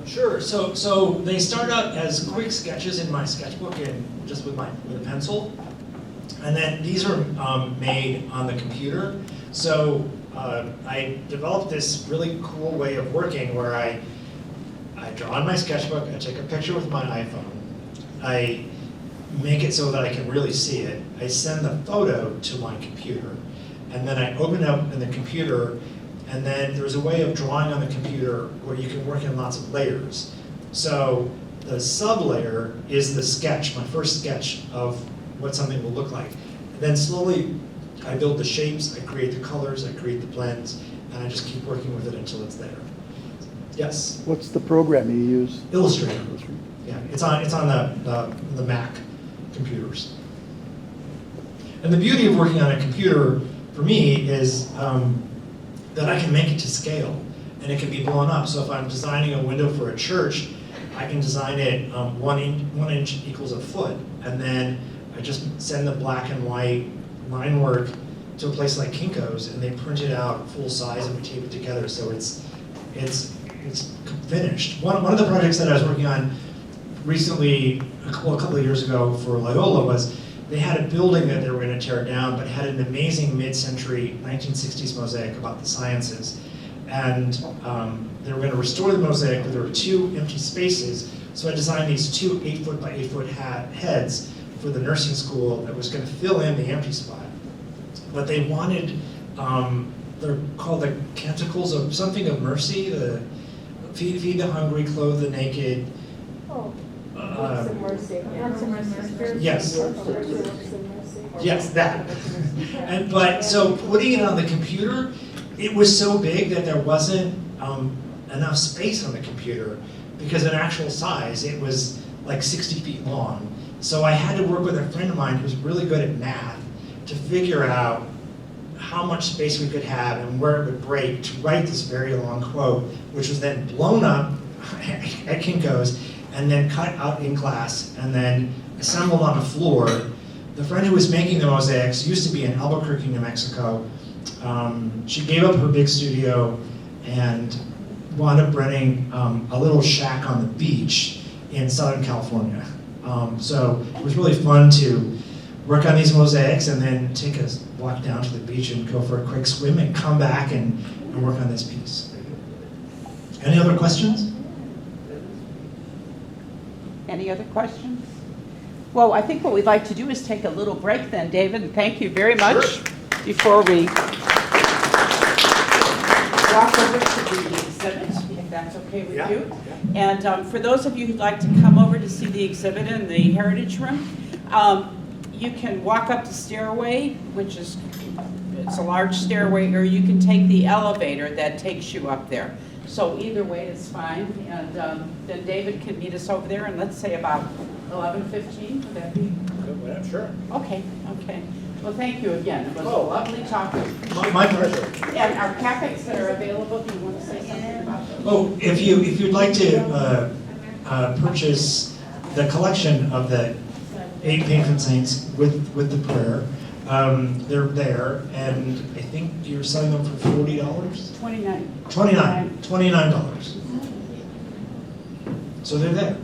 Sure. So they start out as quick sketches in my sketchbook and just with a pencil, and then these are made on the computer. So I developed this really cool way of working where I draw in my sketchbook, I take a picture with my iPhone, I make it so that I can really see it, I send the photo to my computer, and then I open it up in the computer, and then there's a way of drawing on the computer where you can work in lots of layers. So the sub-layer is the sketch, my first sketch of what something will look like. And then slowly I build the shapes, I create the colors, I create the blends, and I just keep working with it until it's there. Yes? What's the program you use? Illustrator. Yeah, it's on the Mac computers. And the beauty of working on a computer for me is that I can make it to scale and it can be blown up. So if I'm designing a window for a church, I can design it 1 inch equals a foot, and then I just send the black and white line work to a place like Kinko's, and they print it out full size and we tape it together, so it's finished. One of the projects that I was working on recently, a couple of years ago for Loyola, was they had a building that they were going to tear down, but had an amazing mid-century 1960s mosaic about the sciences. And they were going to restore the mosaic, but there were 2 empty spaces. So I designed these 2 8-foot by 8-foot heads for the nursing school that was going to fill in the empty spot. But they wanted, they're called the Canticles of something of Mercy, the feed the hungry, clothe the naked. Works of mercy. Works of mercy. Yes. Works of mercy. Yes, that. But so putting it on the computer, it was so big that there wasn't enough space on the computer, because in actual size it was like 60 feet long. So I had to work with a friend of mine who's really good at math to figure out how much space we could have and where it would break to write this very long quote, which was then blown up at Kinko's and then cut out in class and then assembled on the floor. The friend who was making the mosaics used to be in Albuquerque, New Mexico. She gave up her big studio and wound up renting a little shack on the beach in Southern California. So it was really fun to work on these mosaics and then take a walk down to the beach and go for a quick swim and come back and work on this piece. Any other questions? Any other questions? Well, I think what we'd like to do is take a little break then, David, and thank you very much. Sure. Before we walk over to the exhibit, if that's okay with Yeah. you. And for those of you who'd like to come over to see the exhibit in the Heritage Room, you can walk up the stairway, which is, it's a large stairway, or you can take the elevator that takes you up there. So either way is fine, and then David can meet us over there, and let's say about 11:15, would that be? Sure. Okay, okay. Well, thank you again. It was lovely talking. My pleasure. And our CapEx that are available, do you want to say something about those? Oh, if you'd like to purchase the collection of the 8 patron saints with the prayer, they're there, and I think you're selling them for $40? $29. $29. So they're there.